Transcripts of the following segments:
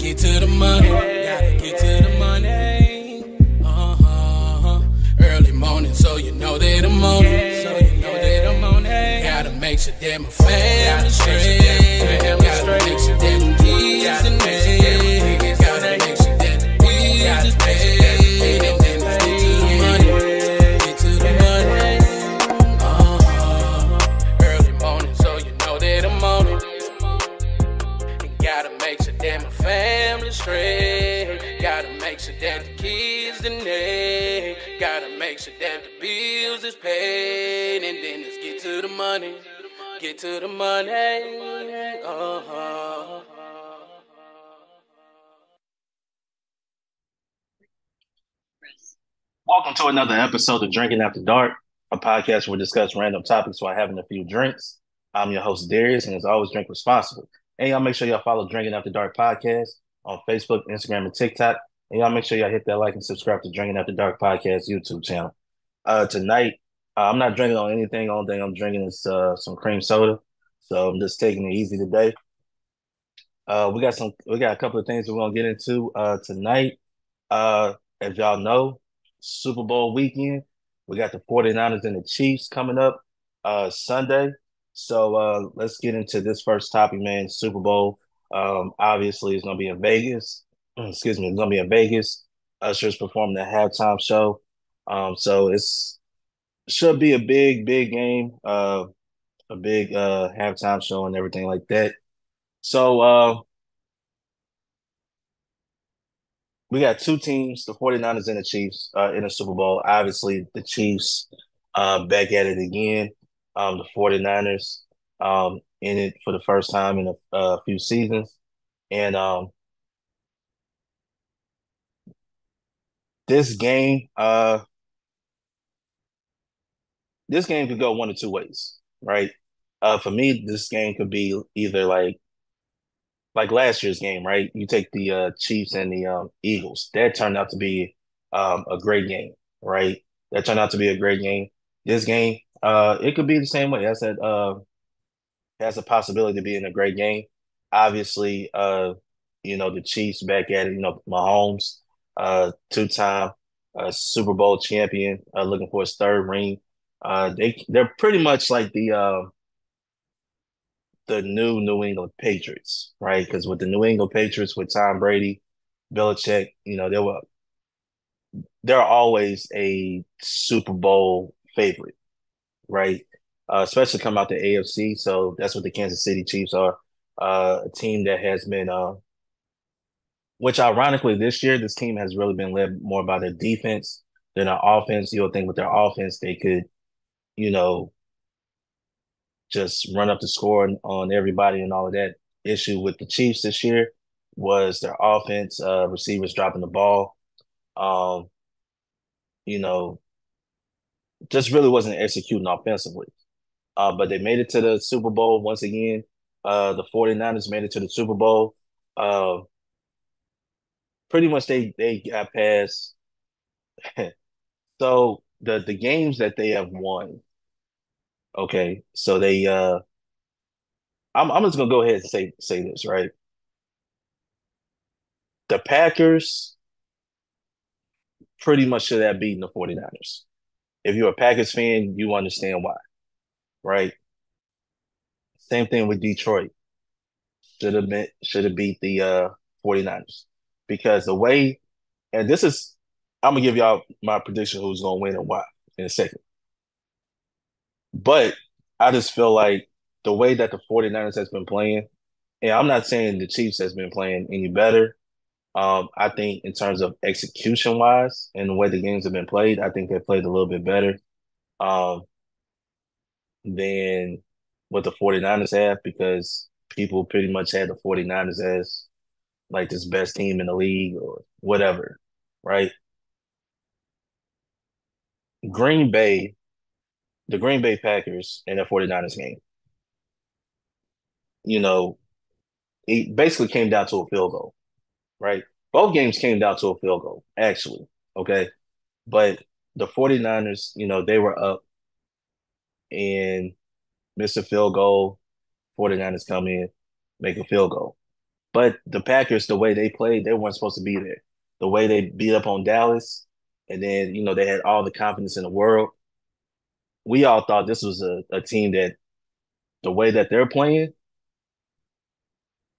get to the money. Gotta get to the money. Early morning, so you know that I'm on it. So you know that I'm on it. Gotta make sure that my family straight. Gotta make sure that the kids in there. Gotta make sure that the bills is paid. And then let's get to the money. Get to the money. Early morning, so you know that I'm on it. And gotta make sure that my family straight. Gotta make sure that the kids in there. Gotta make sure that the bills is paid. And then let's get to the money. Get to the money. Welcome to another episode of Drinking After Dark, a podcast where we discuss random topics while having a few drinks. I'm your host, Darius, and as always, drink responsibly. And y'all make sure y'all follow Drinking After Dark podcast on Facebook, Instagram, and TikTok. And y'all make sure y'all hit that like and subscribe to Drinking After Dark podcast YouTube channel. Tonight, I'm not drinking on anything. Only thing I'm drinking is some cream soda. So I'm just taking it easy today. We got a couple of things we're gonna get into tonight. As y'all know, Super Bowl weekend. We got the 49ers and the Chiefs coming up Sunday. So let's get into this first topic, man. Super Bowl. Obviously, it's gonna be in Vegas. Excuse me, it's gonna be in Vegas. Usher's performing the halftime show. So it's should be a big game. A big halftime show and everything like that. So we got two teams, the 49ers and the Chiefs, in the Super Bowl. Obviously, the Chiefs back at it again. The 49ers in it for the first time in a few seasons. And this game, this game could go one of two ways, right? For me, this game could be either like last year's game, right? You take the Chiefs and the Eagles. That turned out to be a great game, right? That turned out to be a great game. This game, it could be the same way. I said, has a possibility of being a great game. Obviously, the Chiefs back at it. Mahomes, two-time Super Bowl champion, looking for his third ring. They're pretty much like the new New England Patriots, right? Because with the New England Patriots, with Tom Brady, Belichick, they're always a Super Bowl favorite, right? Especially come out the AFC. So that's what the Kansas City Chiefs are. A team that has been, which ironically this year, this team has really been led more by their defense than their offense. You'll think with their offense, they could, you know, just run up the score on everybody and all of that. Issue with the Chiefs this year was their offense, receivers dropping the ball. Um, you know, just really wasn't executing offensively. But they made it to the Super Bowl once again. The 49ers made it to the Super Bowl. Uh, Pretty much they got past. So the games that they have won, okay, so I'm just gonna go ahead and say this, right? The Packers pretty much should have beaten the 49ers. If you're a Packers fan, you understand why, right? Same thing with Detroit. Should have beat the 49ers. Because the way, and this is I'm gonna give y'all my prediction who's gonna win and why in a second. But I just feel like the way that the 49ers has been playing, and I'm not saying the Chiefs has been playing any better. I think in terms of execution wise and the way the games have been played, I think they played a little bit better um, than what the 49ers have because people pretty much had the 49ers as like this best team in the league or whatever, right? Green Bay, the Green Bay Packers and the 49ers game, you know, it basically came down to a field goal, right? Both games came down to a field goal, actually. Okay. But the 49ers, they were up and missed a field goal. 49ers come in, make a field goal. But the Packers, the way they played, they weren't supposed to be there. The way they beat up on Dallas, and then they had all the confidence in the world. We all thought this was a team that the way that they're playing,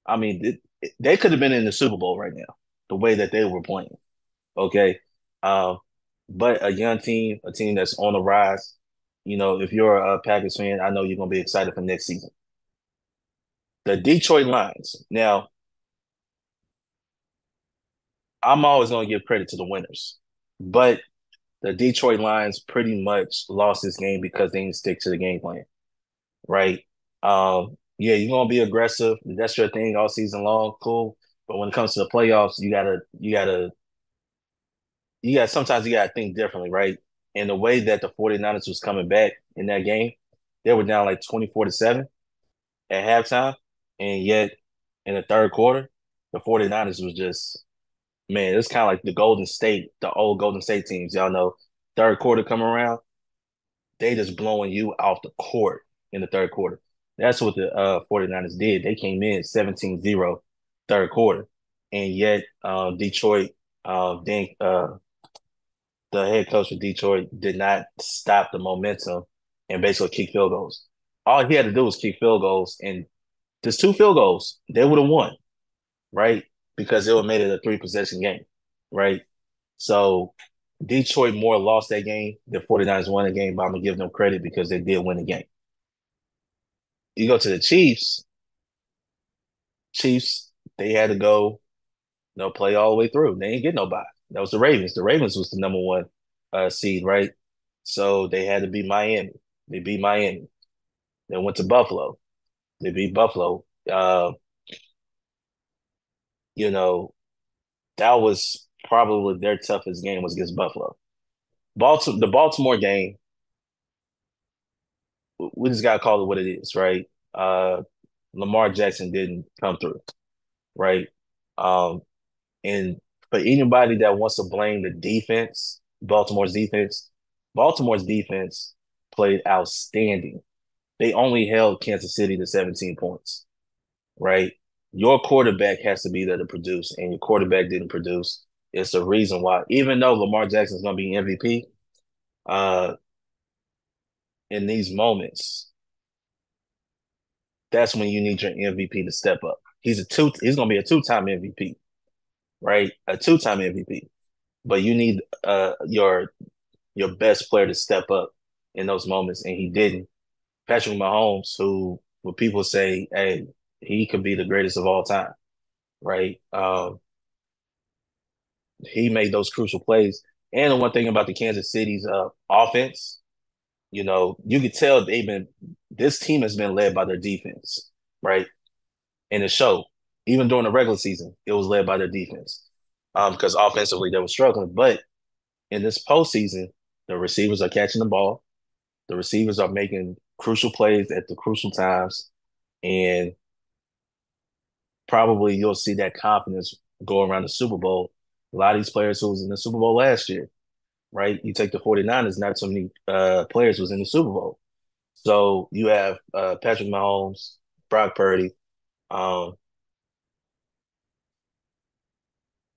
I mean, they could have been in the Super Bowl right now. The way that they were playing, okay. Um, but a young team, a team that's on the rise. If you're a Packers fan, I know you're gonna be excited for next season. The Detroit Lions. Now, I'm always gonna give credit to the winners, but the Detroit Lions pretty much lost this game because they didn't stick to the game plan, right? Yeah, you're gonna be aggressive. That's your thing all season long, cool. But when it comes to the playoffs, sometimes you gotta think differently, right? And the way that the 49ers was coming back in that game, they were down like 24-7 at halftime. And yet in the third quarter, the 49ers was just, man, it's kind of like the Golden State, the old Golden State teams. Y'all know, third quarter come around, they just blowing you off the court in the third quarter. That's what the 49ers did. They came in 17-0 third quarter. And yet Detroit, then the head coach of Detroit did not stop the momentum and basically kick field goals. All he had to do was kick field goals, and just two field goals, they would have won, right? Because it would have made it a three-possession game, right? So Detroit more lost that game. The 49ers won the game, but I'm going to give them credit because they did win the game. You go to the Chiefs, they had to go, play all the way through. They didn't get nobody. That was the Ravens. The Ravens was the number one seed, right? So they had to beat Miami. They beat Miami. They went to Buffalo. They beat Buffalo. You know, that was probably their toughest game was against Buffalo. The Baltimore game, we just gotta call it what it is, right? Lamar Jackson didn't come through, right? Um, and for anybody that wants to blame the defense, Baltimore's defense played outstanding. They only held Kansas City to 17 points, right? Your quarterback has to be there to produce, and your quarterback didn't produce. It's the reason why, even though Lamar Jackson's going to be MVP, uh, in these moments, that's when you need your MVP to step up. He's going to be a two-time MVP, right? A two-time MVP, but you need your best player to step up in those moments, and he didn't. Patrick Mahomes, who when people say, hey, he could be the greatest of all time, right? He made those crucial plays. And the one thing about the Kansas City's offense, you could tell this team has been led by their defense, right? And it showed. Even during the regular season, it was led by their defense. Because offensively they were struggling. But in this postseason, the receivers are catching the ball. The receivers are making crucial plays at the crucial times. And probably you'll see that confidence go around the Super Bowl. A lot of these players who was in the Super Bowl last year, right? You take the 49ers, not so many players was in the Super Bowl. So you have Patrick Mahomes, Brock Purdy. Um,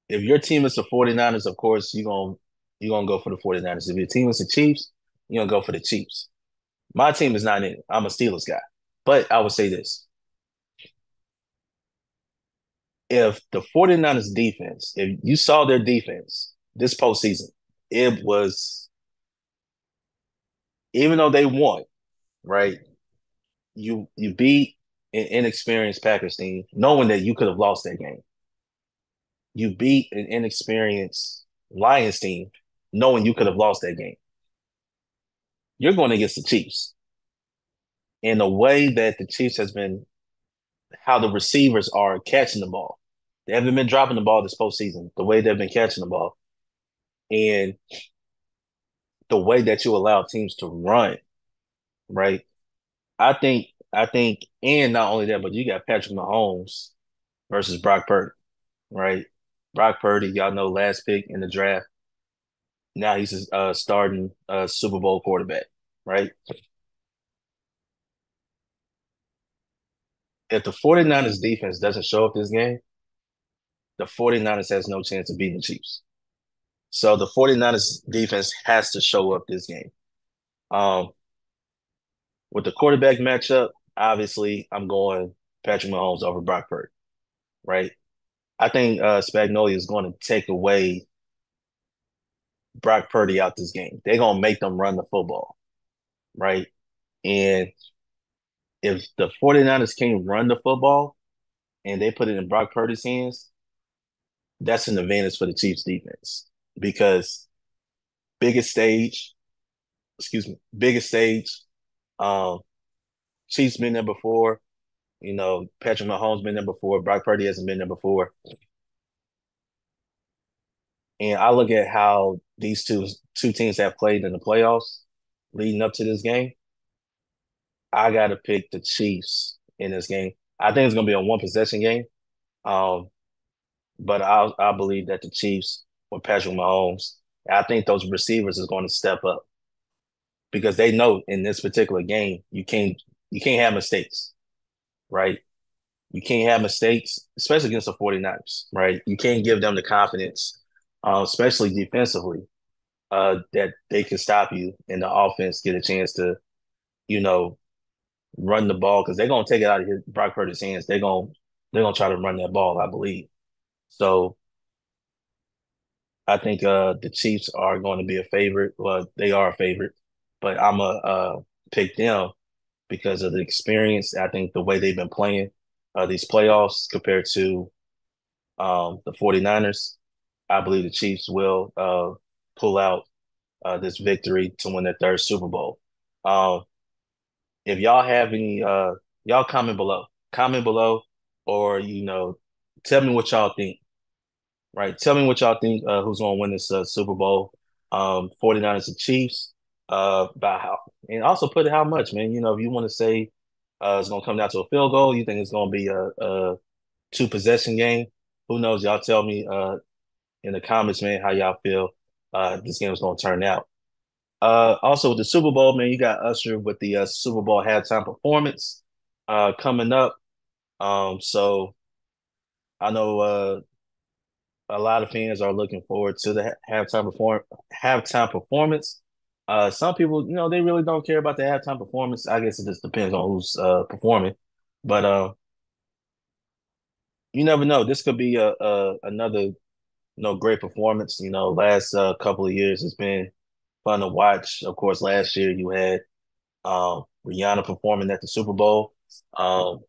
if your team is the 49ers, of course, you're gonna go for the 49ers. If your team is the Chiefs, you're gonna go for the Chiefs. My team is not in it. I'm a Steelers guy. But I would say this. If the 49ers defense, if you saw their defense this postseason, it was, even though they won, right? You beat an inexperienced Packers team, knowing that you could have lost that game. You beat an inexperienced Lions team, knowing you could have lost that game. You're going against the Chiefs. And the way that the Chiefs has been, how the receivers are catching the ball. They haven't been dropping the ball this postseason, the way they've been catching the ball. And the way that you allow teams to run, right? I think, and not only that, but you got Patrick Mahomes versus Brock Purdy, right? Brock Purdy, y'all know, last pick in the draft. Now he's starting Super Bowl quarterback, right? if the 49ers defense doesn't show up this game, the 49ers has no chance of beating the Chiefs. So the 49ers defense has to show up this game. Um, with the quarterback matchup, obviously I'm going Patrick Mahomes over Brock Purdy, right? I think Spagnuolo is going to take away Brock Purdy out this game. They're going to make them run the football, right? And if the 49ers can't run the football and they put it in Brock Purdy's hands, that's an advantage for the Chiefs defense because biggest stage, biggest stage. Um, Chiefs been there before. You know, Patrick Mahomes been there before. Brock Purdy hasn't been there before. And I look at how these two teams have played in the playoffs leading up to this game. I got to pick the Chiefs in this game. I think it's going to be a one possession game. Um, but I believe that the Chiefs with Patrick Mahomes, I think those receivers is going to step up because they know in this particular game you can't have mistakes, right? You can't have mistakes, especially against the 49ers, right? You can't give them the confidence, especially defensively, that they can stop you and the offense get a chance to, you know, run the ball because they're gonna take it out of Brock Purdy's hands. They're gonna try to run that ball, I believe. So I think the Chiefs are going to be a favorite. Well, they are a favorite, but I'm a pick them because of the experience. I think the way they've been playing these playoffs compared to the 49ers, I believe the Chiefs will pull out this victory to win their third Super Bowl. Um, if y'all have any, y'all comment below. Comment below, or tell me what y'all think. Right, tell me what y'all think. Who's gonna win this Super Bowl? 49ers and Chiefs. By how, and also put it how much, man. If you want to say it's gonna come down to a field goal, you think it's gonna be a two possession game. Who knows? Y'all tell me in the comments, man, how y'all feel this game is gonna turn out. Also with the Super Bowl, man, you got Usher with the Super Bowl halftime performance coming up. So I know a lot of fans are looking forward to the halftime performance. Some people, they really don't care about the halftime performance. I guess it just depends on who's performing. But you never know. This could be a another great performance. Last couple of years it's been fun to watch. Of course, last year you had Rihanna performing at the Super Bowl. Um,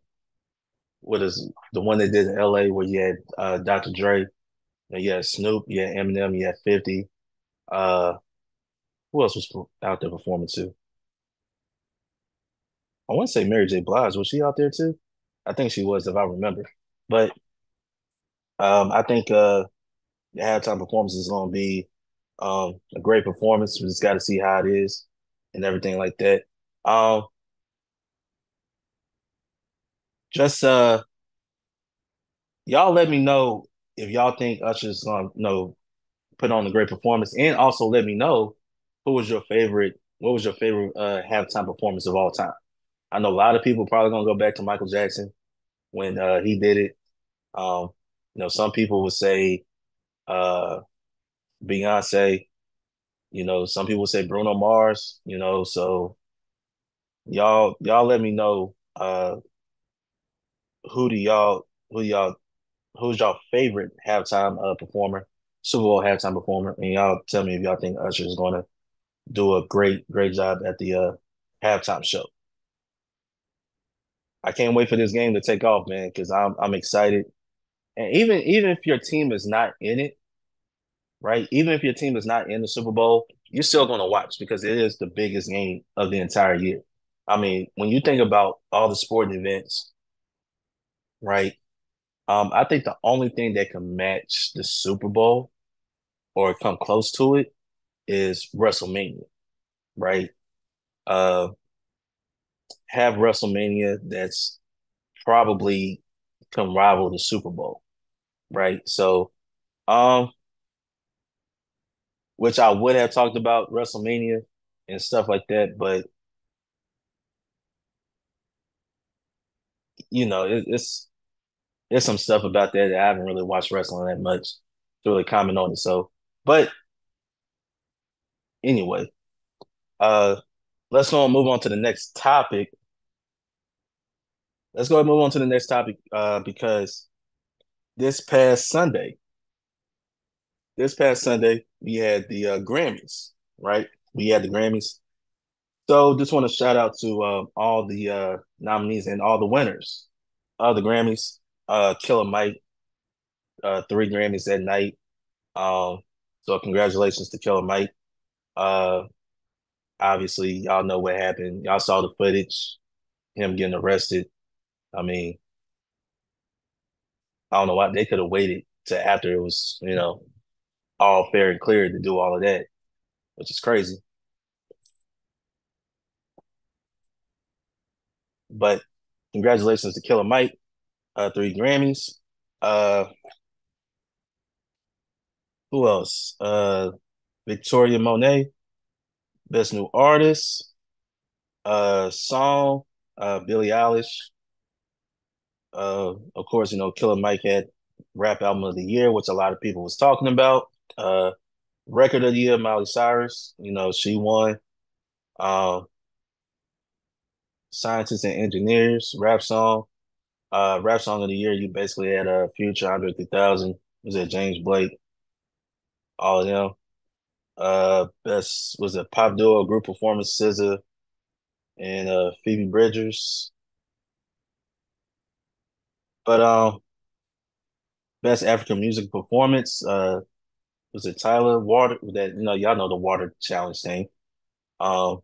what is the one they did in LA where you had Dr. Dre, you had Snoop, you had Eminem, you had 50. Uh, who else was out there performing too? I want to say Mary J. Blige. Was she out there too? I think she was, if I remember. But I think the halftime performance is going to be a great performance. We just got to see how it is and everything like that. Um, just y'all let me know if y'all think Usher's going to put on a great performance, and also let me know who was your favorite. What was your favorite halftime performance of all time? I know a lot of people probably gonna go back to Michael Jackson when he did it. Um, some people would say uh, Beyonce. Some people would say Bruno Mars. So y'all let me know who's y'all favorite halftime performer, Super Bowl halftime performer, and y'all tell me if y'all think Usher is going to do a great job at the halftime show. I can't wait for this game to take off, man, because I'm excited. And even if your team is not in it, right? Even if your team is not in the Super Bowl, you're still going to watch because it is the biggest game of the entire year. I mean, when you think about all the sporting events, right? I think the only thing that can match the Super Bowl or come close to it is WrestleMania, right? Uh, have WrestleMania that's probably come rival the Super Bowl, right? So, um, which I would have talked about WrestleMania and stuff like that, but it's some stuff about that I haven't really watched wrestling that much to really comment on it. So, but anyway, uh, let's go and move on to the next topic. Let's go and move on to the next topic because this past Sunday, this past Sunday, we had the Grammys, right? We had the Grammys. So just want to shout out to all the nominees and all the winners of the Grammys. Killer Mike, 3 Grammys that night. Um, so congratulations to Killer Mike. Uh, obviously, y'all know what happened. Y'all saw the footage, him getting arrested. I mean, I don't know why they could have waited to after it was, all fair and clear to do all of that, which is crazy. But congratulations to Killer Mike, 3 Grammys. Uh, who else? Victoria Monet, Best New Artist. Song, Billie Eilish. Of course, Killer Mike had Rap Album of the Year, which a lot of people was talking about. Uh, Record of the Year, Miley Cyrus. She won. Uh, Scientists and Engineers, Rap Song. Rap Song of the Year, you basically had a Future, Andre 3000. Was it James Blake? All of them. Best was a pop duo group performance, SZA and Phoebe Bridgers. But best African music performance, was it Tyler Water? That y'all know the Water Challenge thing. Um,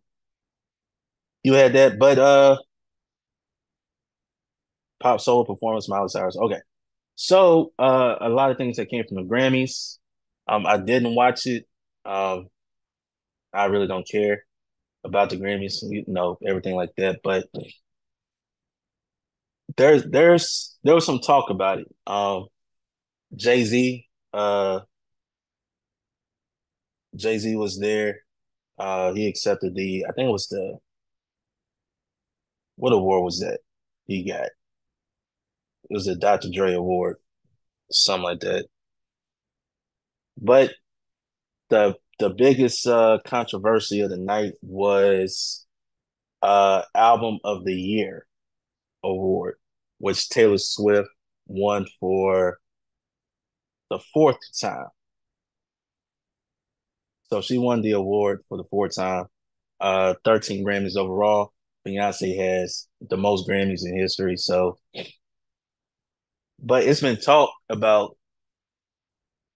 you had that, but pop solo performance, Miley Cyrus. Okay, so a lot of things that came from the Grammys. I didn't watch it. Um, I really don't care about the Grammys, everything like that. But there was some talk about it. Jay-Z, uh, Jay-Z was there. He accepted I think it was what award was that he got? It was a Dr. Dre award, something like that. But the biggest controversy of the night was Album of the Year award, which Taylor Swift won for the fourth time. So she won the award for the fourth time. 13 Grammys overall. Beyonce has the most Grammys in history. So, but it's been talked about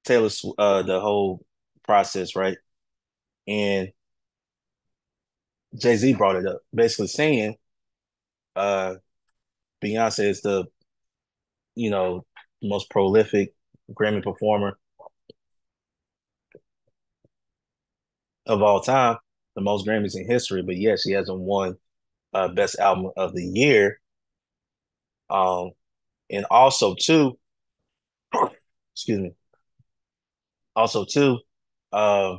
the whole process, right? And Jay-Z brought it up, basically saying uh Beyonce is the, you know, most prolific Grammy performer of all time, the most Grammys in history, but yeah, she hasn't won best album of the year. Um and also too, excuse me, also too, uh,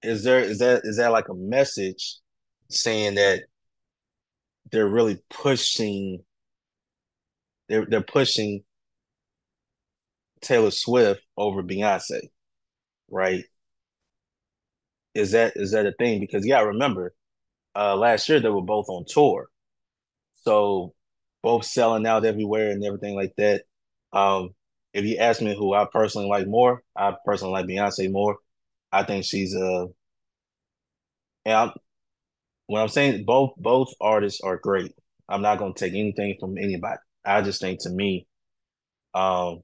is that like a message saying that they're really pushing they're pushing Taylor Swift over Beyonce, right? Is that a thing? Because yeah, I remember last year they were both on tour, so both selling out everywhere and everything like that. Um, if you ask me who I personally like more, I personally like Beyonce more. I think she's and when I'm saying both artists are great. I'm not gonna take anything from anybody. I just think um,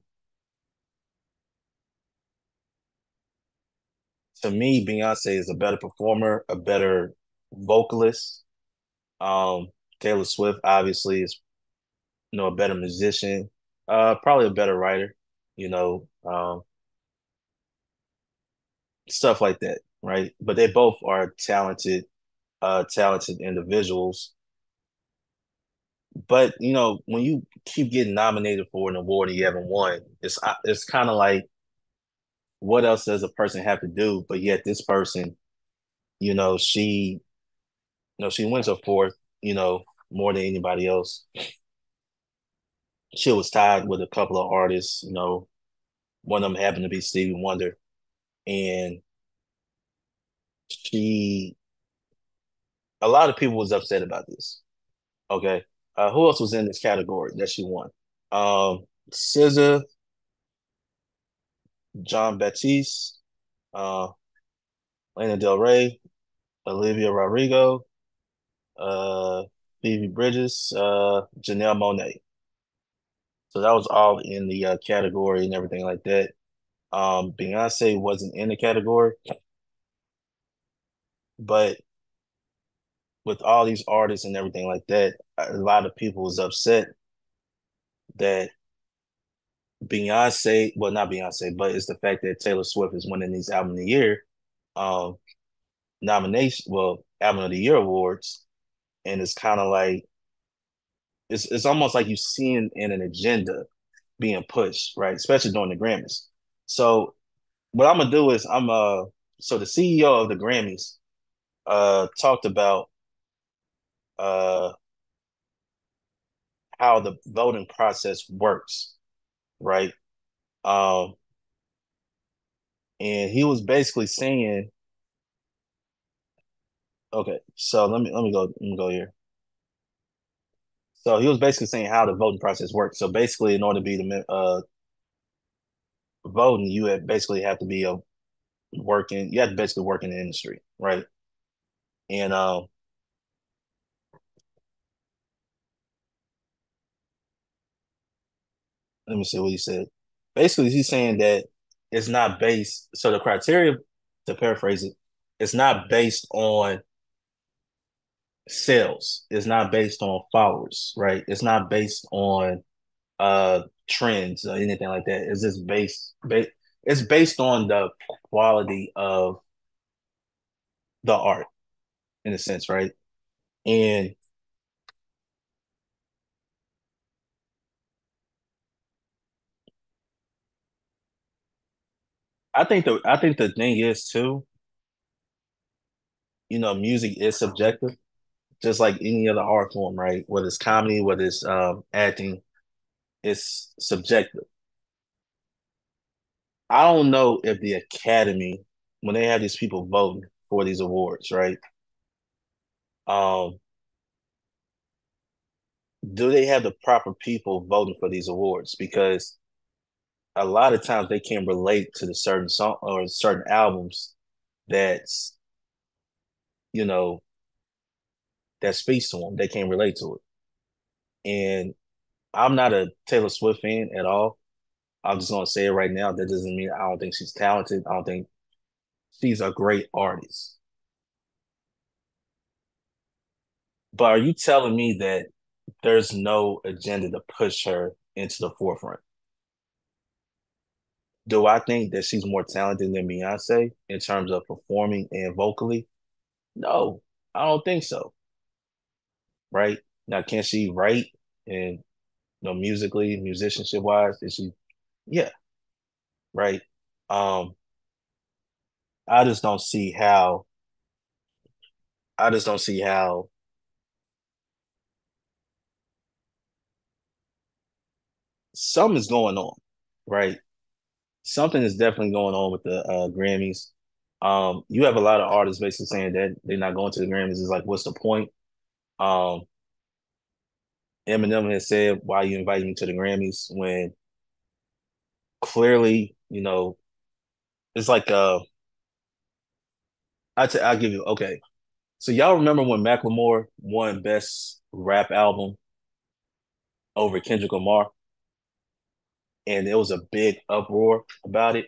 to me, Beyonce is a better performer, a better vocalist. Um, Taylor Swift obviously is, a better musician, probably a better writer, you know, um, stuff like that, right? But they both are talented individuals. But when you keep getting nominated for an award and you haven't won, it's kind of like, what else does a person have to do? But yet this person, she, she wins a fourth, you know. more than anybody else. She was tied with a couple of artists. One of them happened to be Stevie Wonder, and she. A lot of people was upset about this. Okay, who else was in this category that she won? SZA, John Baptiste, uh, Lana Del Rey, Olivia Rodrigo, uh, Phoebe Bridges, Janelle Monáe. So that was all in the category and everything like that. Beyonce wasn't in the category, but with all these artists and everything like that, a lot of people was upset that Beyonce, well, not Beyonce, but it's the fact that Taylor Swift is winning these album of the year um, nomination, well, album of the year awards, and it's kind of like it's almost like you seeing in an agenda being pushed, right? Especially during the Grammys. So what I'm gonna do is so the CEO of the Grammys talked about uh how the voting process works, right? Um and he was basically saying, okay, so let me go here. So he was basically saying how the voting process works. So basically, in order to be the voting, basically have to be a working. You have to basically work in the industry, right? And let me see what he said. Basically, he's saying that it's not based. So the criteria, to paraphrase it, it's not based on sales. It's not based on followers, right? It's not based on trends or anything like that. It's just it's based on the quality of the art in a sense, right? And I think the thing is too, music is subjective, just like any other art form, right? Whether it's comedy, whether it's acting, it's subjective. I don't know if the Academy, when they have these people voting for these awards, right? Um, do they have the proper people voting for these awards? Because a lot of times they can relate to the certain song or certain albums that's you know that speaks to them. They can relate to it. And I'm not a Taylor Swift fan at all. I'm just gonna say it right now. That doesn't mean I don't think she's talented. I don't think she's a great artist. But are you telling me that there's no agenda to push her into the forefront? Do I think that she's more talented than Beyonce in terms of performing and vocally? No, I don't think so. Right now, can she write and musically, musicianship wise? Is she? Yeah, right. Um, I just don't see how. I just don't see how something is going on, right? Something is definitely going on with the Grammys. You have a lot of artists basically saying that they're not going to the Grammys. Is like, what's the point? Um, Eminem has said, "Why you inviting me to the Grammys?" When clearly, it's like I'll give you okay. So y'all remember when Macklemore won Best Rap Album over Kendrick Lamar, and there was a big uproar about it,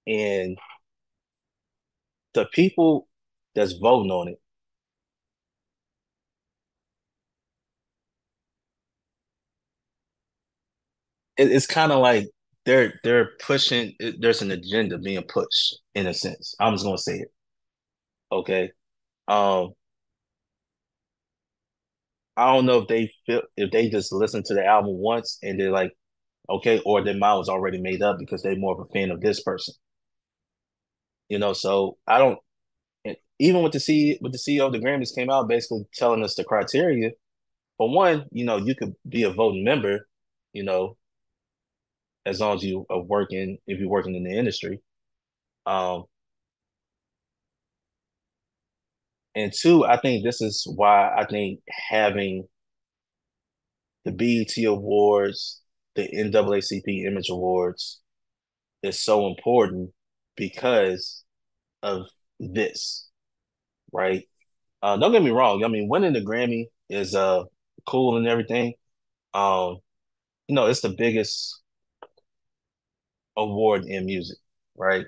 and the people that's voting on it, it's kind of like they're pushing. There's an agenda being pushed in a sense. I'm just gonna say it. Okay. Um, I don't know if they just listened to the album once and they're like, okay, or their mind was already made up because they're more of a fan of this person. So I don't. even with the CEO of the Grammys came out basically telling us the criteria. For one, you could be a voting member, you know, as long as you are working, if you're working in the industry. Um, and two, I think this is why I think having the BET Awards, the NAACP Image Awards is so important because of this, right? Don't get me wrong. I mean, winning the Grammy is cool and everything. Um, it's the biggest award in music, right?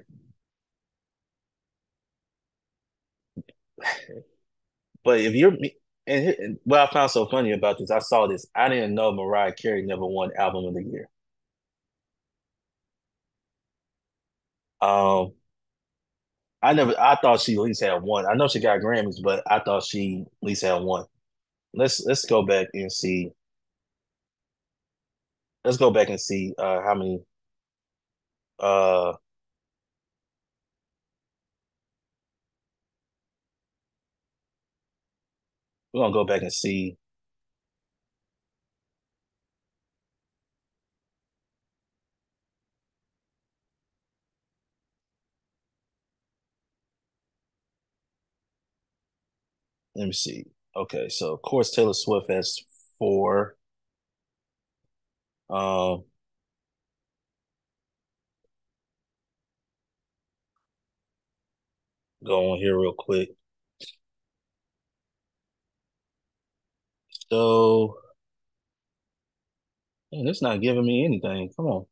But if you're and what I found so funny about this, I saw this. I didn't know Mariah Carey never won Album of the Year. Um, I thought she at least had one. I know she got Grammys, but I thought she at least had one. Let's go back and see. Let's go back and see how many. Uh, we're gonna go back and see. Let me see. Okay, so of course Taylor Swift has four. Um, go on here real quick. So, man, it's not giving me anything. Come on.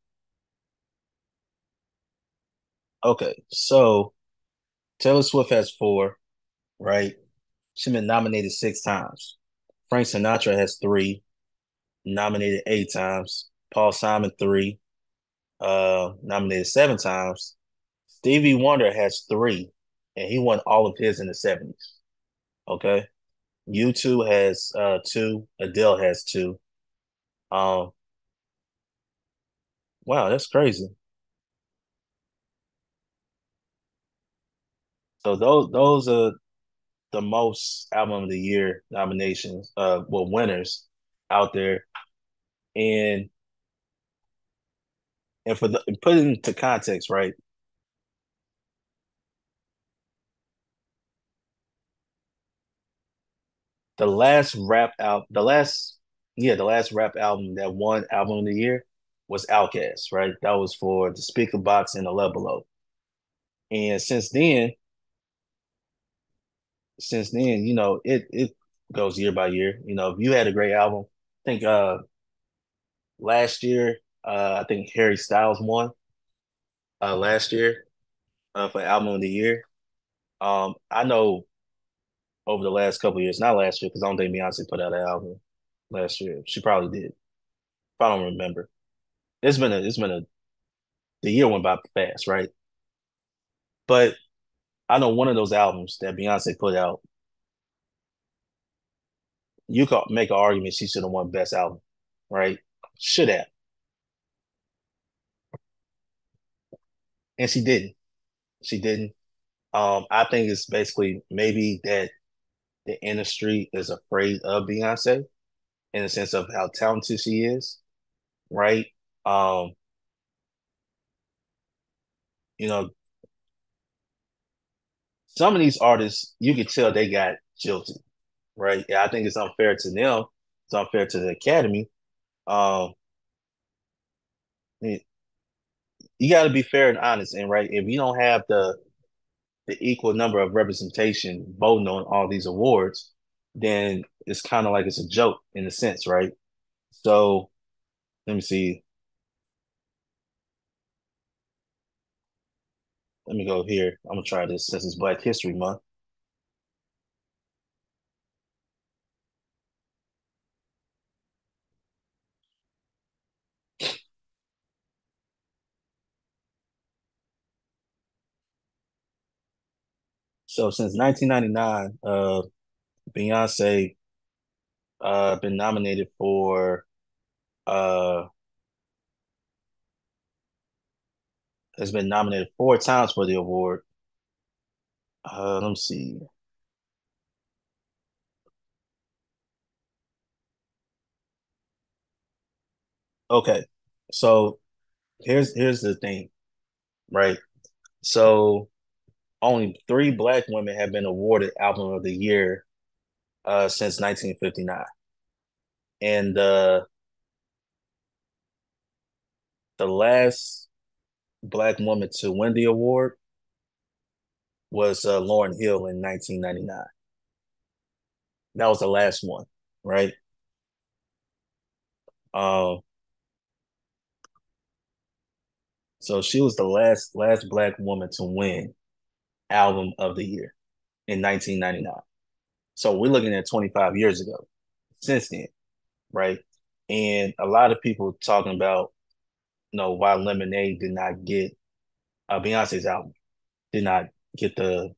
Okay, so Taylor Swift has four, right? She's been nominated six times. Frank Sinatra has three, nominated eight times. Paul Simon three, nominated seven times. Stevie Wonder has three, and he won all of his in the 70s. Okay. U2 has two. Adele has two. Um, wow, that's crazy. So those are the most album of the year nominations, well, winners out there. And for put it into context, right? The last rap out the last the last rap album that won album of the year was Outkast, right? That was for the Speaker Box and the Love Below. And since then, it goes year by year. If you had a great album, I think last year, I think Harry Styles won last year for album of the year. I know over the last couple of years, not last year, because I don't think Beyonce put out an album last year. She probably did. If I don't remember. It's been a the year went by fast, right? But I know one of those albums that Beyonce put out, you could make an argument she should have won best album, right? Should have. And she didn't. She didn't. I think it's basically maybe that the industry is afraid of Beyonce in the sense of how talented she is, right? Um, you know, some of these artists, you could tell they got jilted, right? Yeah, I think it's unfair to them. It's unfair to the Academy. Um, you got to be fair and honest, and right, if you don't have the equal number of representation voting on all these awards, then it's kind of like it's a joke in a sense, right? So let me see. Let me go here. I'm gonna try this since it's Black History Month. So since 1999, Beyonce been nominated for uh has been nominated four times for the award. Let me see. Okay, so here's the thing, right? So only three black women have been awarded Album of the Year since 1959, and the last black woman to win the award was Lauryn Hill in 1999. That was the last one, right? Um, so she was the last black woman to win Album of the Year in 1999. So we're looking at 25 years ago since then, right? And a lot of people talking about, why Lemonade did not get Beyonce's album, did not get the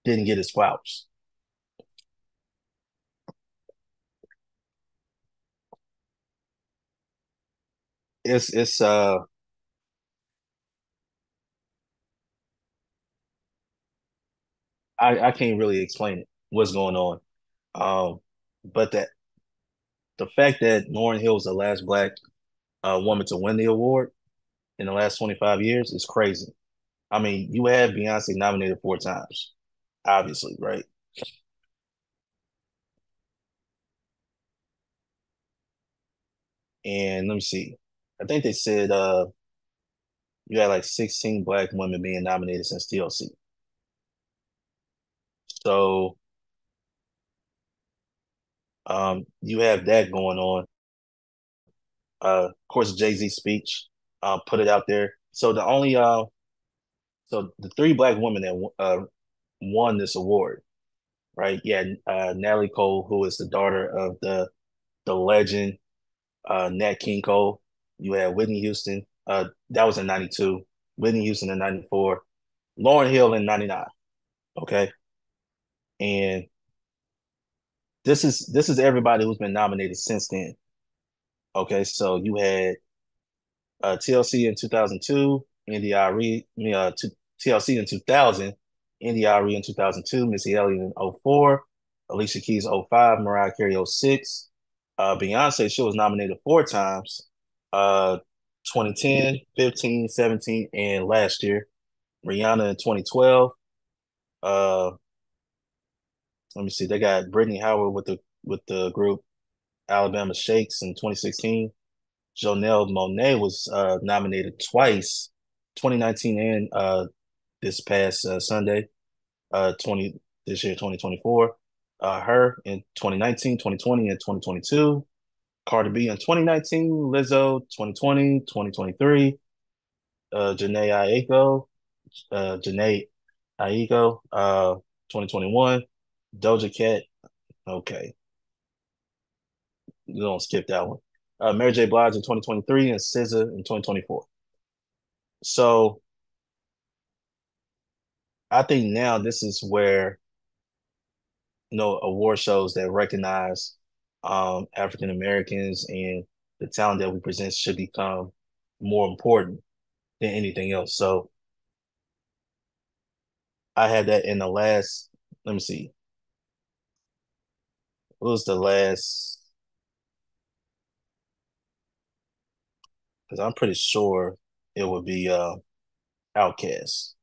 didn't get his flowers. It's I can't really explain it what's going on. Um, but the fact that Lauryn Hill was the last black woman to win the award in the last 25 years is crazy. I mean, you had Beyonce nominated four times, obviously, right? And let me see. I think they said you had like 16 black women being nominated since TLC. So you have that going on. Of course, Jay-Z speech put it out there. So the three black women that won this award, right? Yeah, Natalie Cole, who is the daughter of the legend Nat King Cole. You had Whitney Houston. That was in '92. Whitney Houston in '94. Lauryn Hill in '99. Okay, and this is everybody who's been nominated since then. Okay, so you had TLC in 2002, NDRE, TLC in 2000, NDRE in 2002, Missy Elliott in '04, Alicia Keys '05, Mariah Carey '06. Beyonce, she was nominated four times, 2010, 15, 17, and last year. Rihanna in 2012. Uh, Let me see, they got Brittany Howard with the group Alabama Shakes in 2016. Jonelle Monáe was nominated twice, 2019 and this past Sunday, 20 this year 2024. Her in 2019, 2020, and 2022. Cardi B in 2019, Lizzo 2020, 2023. Janae Aiko, 2021. Doja Cat, okay, you don't skip that one. Mary J. Blige in 2023 and SZA in 2024. So I think now this is where award shows that recognize African Americans and the talent that we present should become more important than anything else. So I had that in the last. Let me see. What was the last? Because I'm pretty sure it would be Outcast.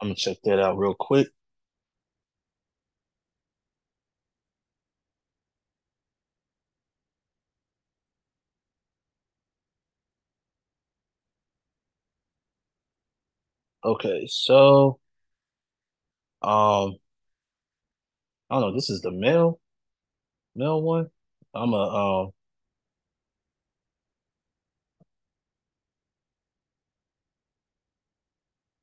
I'm gonna check that out real quick. Okay, so I don't know. This is the male one. I'm a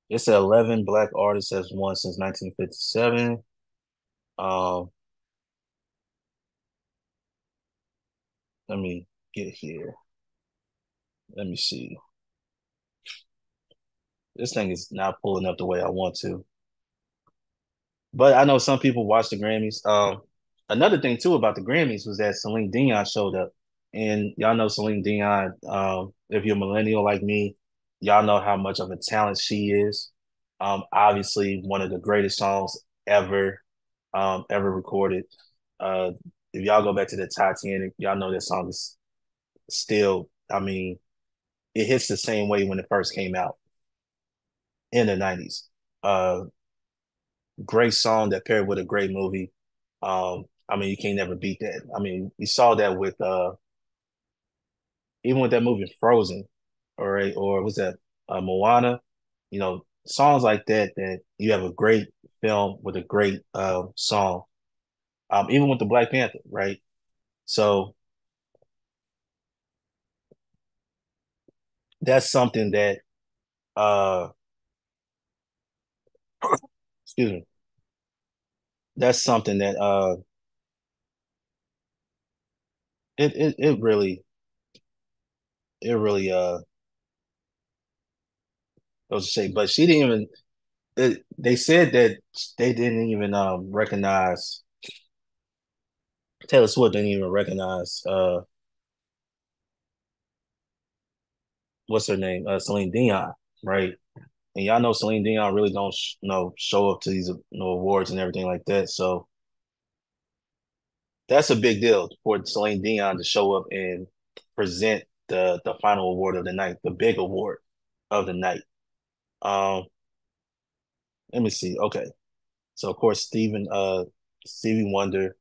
It's 11 black artists has won since 1957. Um, Let me get here. Let me see. This thing is not pulling up the way I want to. But I know some people watch the Grammys. another thing too about the Grammys was that Celine Dion showed up, and y'all know Celine Dion. If you're a millennial like me, y'all know how much of a talent she is. Obviously, one of the greatest songs ever, ever recorded. Uh, if y'all go back to the Titanic, y'all know that song is still. I mean, it hits the same way when it first came out in the '90s. Uh, Great song that paired with a great movie. I mean, you can't never beat that. I mean, you saw that with even with that movie Frozen, or was that Moana? You know, songs like that that you have a great film with a great song. Even with the Black Panther, right? So that's something that uh excuse me, that's something that it really I was to say, but she didn't even they said that they didn't even recognize Taylor Swift didn't even recognize what's her name, Celine Dion, right? And y'all know Celine Dion really don't show up to these awards and everything like that. So that's a big deal for Celine Dion to show up and present the final award of the night, the big award of the night. Um, let me see. Okay, so of course Stevie Wonder,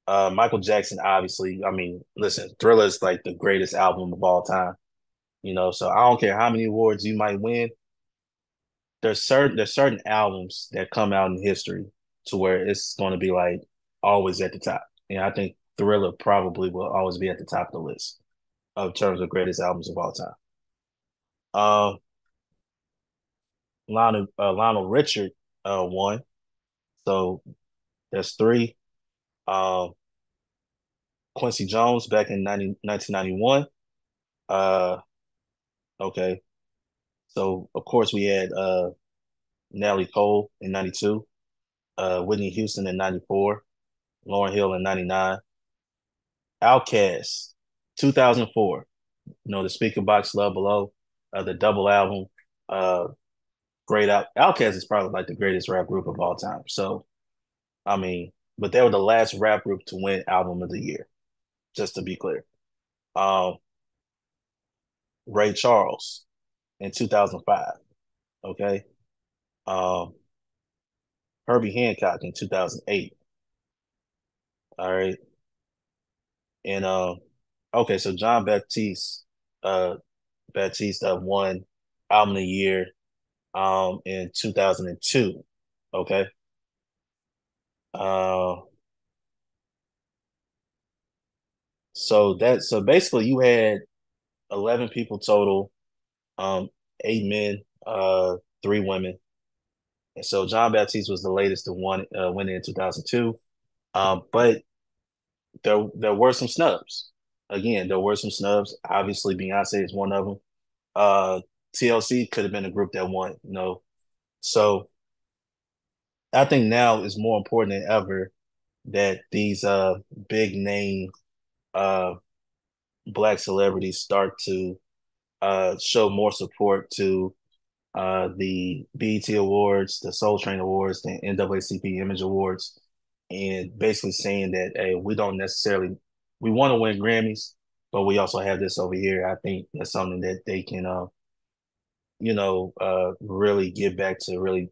Michael Jackson, obviously. I mean, listen, Thriller is like the greatest album of all time. You know, so I don't care how many awards you might win. There's certain albums that come out in history to where it's going to be like always at the top. And I think Thriller probably will always be at the top of the list of terms of greatest albums of all time. Uh, Lionel Richard won, so that's three. Um, Quincy Jones back in 1991. Uh, okay, so of course we had Natalie Cole in '92, Whitney Houston in '94, Lauryn Hill in '99, Outkast 2004. You know, the Speaker Box Love Below, the double album. Uh, great out. Outkast is probably like the greatest rap group of all time. So I mean, but they were the last rap group to win Album of the Year. Just to be clear, um, Ray Charles in 2005. Okay, um, Herbie Hancock in 2008. All right, and okay, so John Baptiste won Album of the Year in 2002. Okay. Uh, so basically you had 11 people total, um, 8 men, 3 women. And so John Baptiste was the latest to win in 2002. But there were some snubs. Again, there were some snubs. Obviously, Beyonce is one of them. TLC could have been a group that won, you know. So I think now is more important than ever that these big name uh black celebrities start to show more support to the BET Awards, the Soul Train Awards, the NAACP Image Awards, and basically saying that hey, we don't necessarily we want to win Grammys, but we also have this over here. I think that's something that they can really get back to really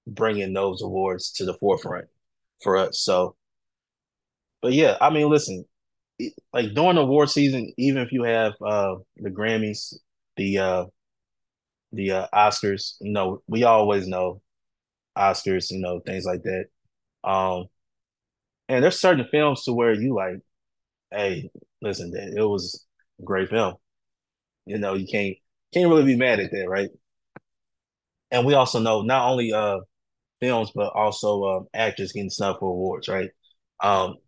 bringing those awards to the forefront for us. So, but yeah, I mean, listen, like during the award season, even if you have the Grammys, the Oscars, you know, we always know Oscars, you know, things like that. Um, and there's certain films to where you like, hey, listen, it was a great film. You know, you can't really be mad at that, right? And we also know not only films, but also actors getting snubbed for awards, right?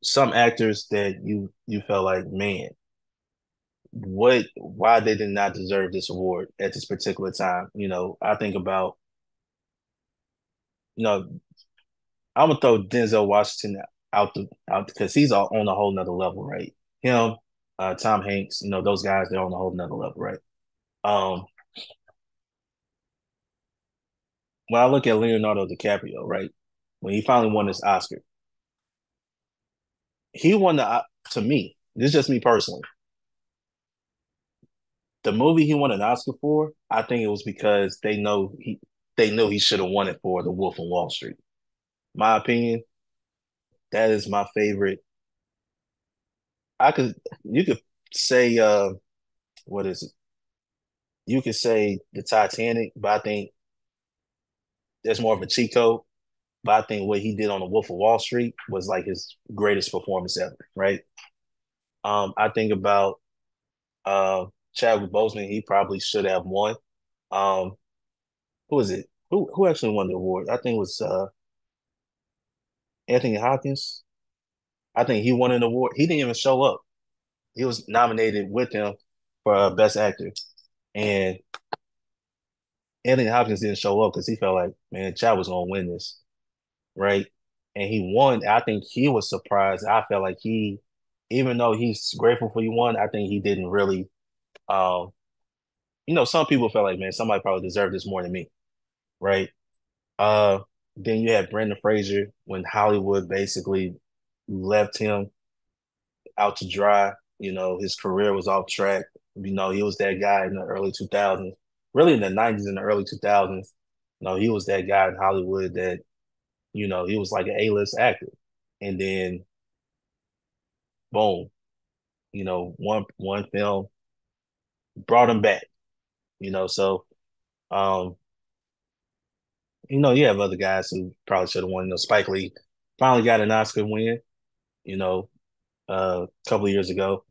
Some actors that you felt like, man, why they did not deserve this award at this particular time. You know, I think about, you know, I'm gonna throw Denzel Washington out because he's on a whole nother level, right? Him, Tom Hanks, those guys, they're on a whole nother level, right? Um, when I look at Leonardo DiCaprio, right, when he finally won this Oscar, he won to me. This is just me personally. The movie he won an Oscar for, I think it was because they knew he should have won it for The Wolf of Wall Street. My opinion, that is my favorite. I could you could say what is it? You could say the Titanic, but I think that's more of a cheat code. But I think what he did on The Wolf of Wall Street was like his greatest performance ever, right? I think about Chadwick Boseman. He probably should have won. Um, who is it? Who actually won the award? I think it was Anthony Hopkins. I think he won an award. He didn't even show up. He was nominated with him for Best Actor, and Anthony Hopkins didn't show up because he felt like, man, Chad was gonna win this, right? And he won. I think he was surprised. I felt like even though he's grateful for he won, I think he didn't really. Um, some people felt like, man, somebody probably deserved this more than me, right? Uh, then you had Brendan Fraser when Hollywood basically left him out to dry. His career was off track. He was that guy in the early 2000s, really in the 90s and the early 2000s. He was that guy in Hollywood that, he was like an A-list actor. And then, boom, one film brought him back, so, um, you have other guys who probably should have won. Spike Lee finally got an Oscar win, you know, a couple of years ago.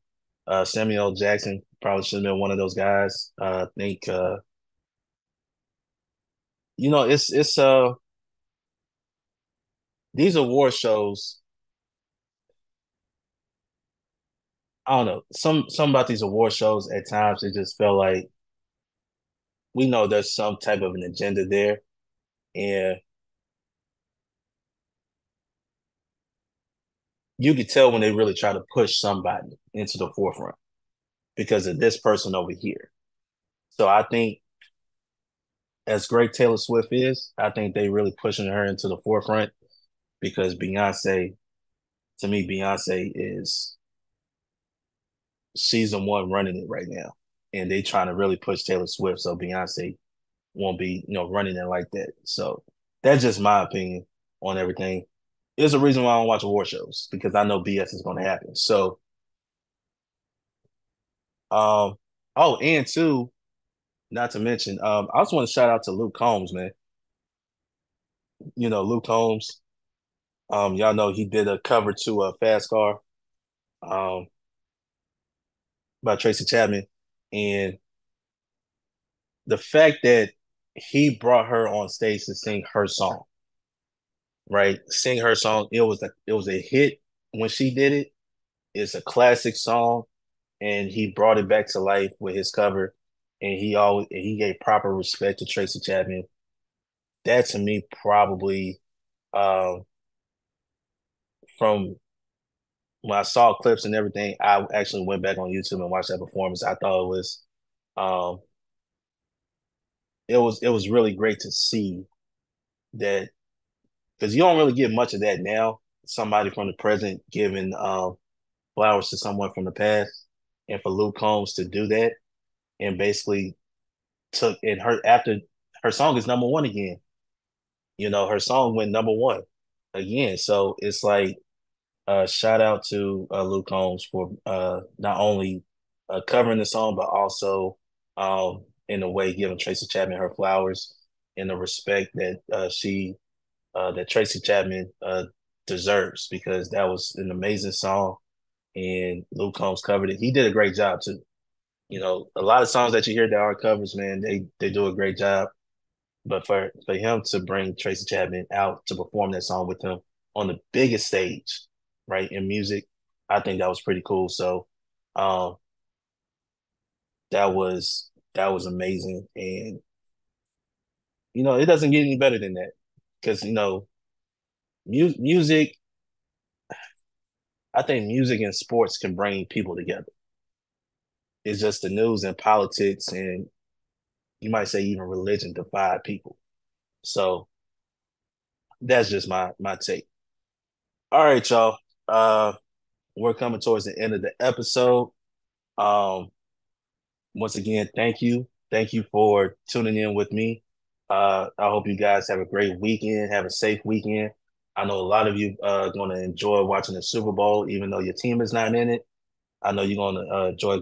Samuel L. Jackson probably should have been one of those guys. I think it's these award shows. I don't know. Some about these award shows at times it just felt like we know there's some type of an agenda there, and you could tell when they really try to push somebody into the forefront because of this person over here. So I think as great Taylor Swift is, I think they really pushing her into the forefront because Beyonce, to me, Beyonce is she's the one running it right now, and they trying to really push Taylor Swift so Beyonce won't be running it like that. So that's just my opinion on everything. There's a reason why I don't watch award shows because I know BS is going to happen. So, oh, and two, not to mention, I also want to shout out to Luke Combs, man. Luke Combs. Y'all know he did a cover to a Fast Car, um, by Tracy Chapman, and the fact that he brought her on stage to sing her song, right? Sing her song. It was a hit when she did it. It's a classic song, and he brought it back to life with his cover, and he gave proper respect to Tracy Chapman. That to me probably um, from when I saw clips and everything, I actually went back on YouTube and watched that performance. I thought um, it was really great to see that because you don't really get much of that now. Somebody from the present giving flowers to someone from the past, and for Luke Combs to do that and basically took and her after her song is number one again. Her song went number one again. So it's like shout out to Luke Combs for not only covering the song but also in a way giving Tracy Chapman her flowers and the respect that that Tracy Chapman deserves because that was an amazing song and Luke Combs covered it. He did a great job too. A lot of songs that you hear that are covers, man, they do a great job. But for him to bring Tracy Chapman out to perform that song with him on the biggest stage, right, in music, I think that was pretty cool. So um that was amazing. And it doesn't get any better than that. Because music, I think music and sports can bring people together. It's just the news and politics, and you might say even religion divide people. So that's just my take. All right, y'all. Uh, we're coming towards the end of the episode. Um, Once again, thank you for tuning in with me. I hope you guys have a great weekend, have a safe weekend. I know a lot of you going to enjoy watching the Super Bowl, even though your team is not in it. I know you're going to enjoy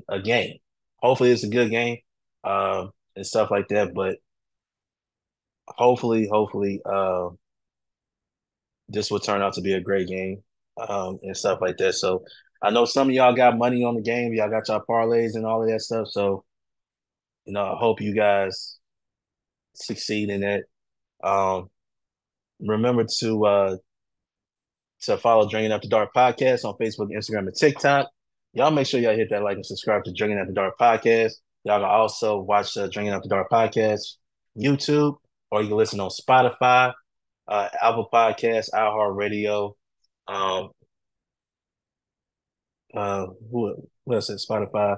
a game. Hopefully, it's a good game and stuff like that. But hopefully, this will turn out to be a great game and stuff like that. So I know some of y'all got money on the game. Y'all got y'all parlays and all of that stuff. So I hope you guys succeed in that. Um, Remember to follow Drinking After Dark podcast on Facebook, Instagram, and TikTok. Y'all make sure y'all hit that like and subscribe to Drinking After Dark podcast. Y'all can also watch Drinking After Dark podcast YouTube, or you can listen on Spotify, Apple Podcasts, iHeartRadio. Um, what else is Spotify,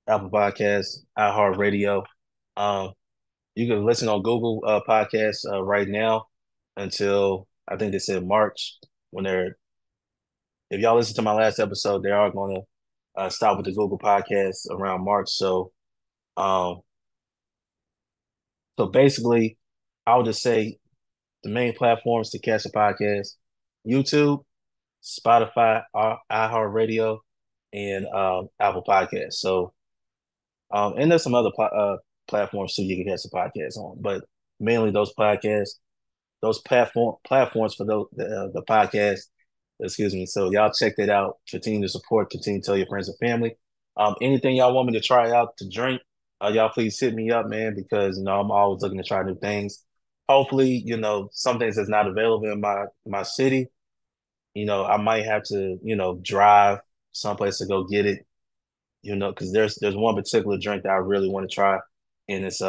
Apple Podcasts, iHeartRadio. Um, you can listen on Google Podcasts right now until I think they said March when they're. If y'all listen to my last episode, they are going to stop with the Google Podcasts around March. Um, so basically, I would just say the main platforms to catch the podcast: YouTube, Spotify, iHeartRadio, and Apple Podcasts. So, and there's some other platforms too you can catch the podcast on, but mainly those platforms for the podcast. Excuse me. So y'all check that out. Continue to support. Continue to tell your friends and family. Anything y'all want me to try out to drink, y'all please hit me up, man, because I'm always looking to try new things. Hopefully, some things that's not available in my city. I might have to, drive someplace to go get it. Because there's one particular drink that I really want to try, and it's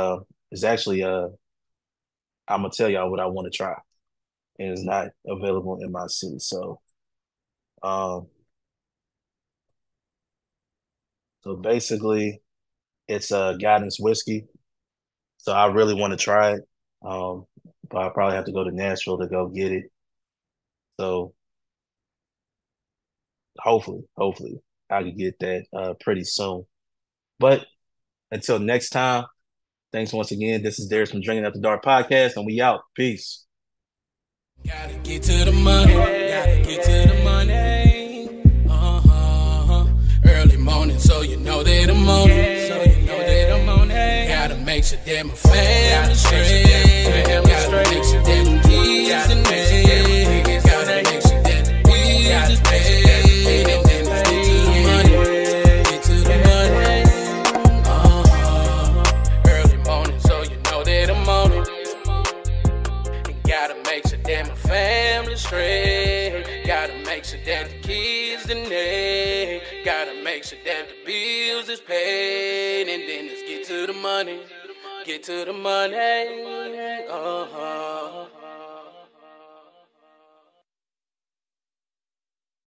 actually I'm gonna tell y'all what I want to try, and it's not available in my city. Um, so basically, it's a guidance whiskey. So I really want to try it. But I probably have to go to Nashville to go get it. So hopefully I can get that pretty soon. But until next time, thanks once again. This is Darius from Drinking After Dark podcast, and we out. Peace. Gotta get to the money. Gotta get to the money. Early morning, so you know that I'm on it. Gotta make sure that my family straight. Gotta make sure that the kids and me. Gotta make sure that the bills is paid. And then let's get to the money. Get to the money. Early morning, so you know that I'm on it. And gotta make sure that my family straight. Gotta make sure that the kids and they. Gotta make sure that the bills is paid. And then let's get to the money. Get to the money.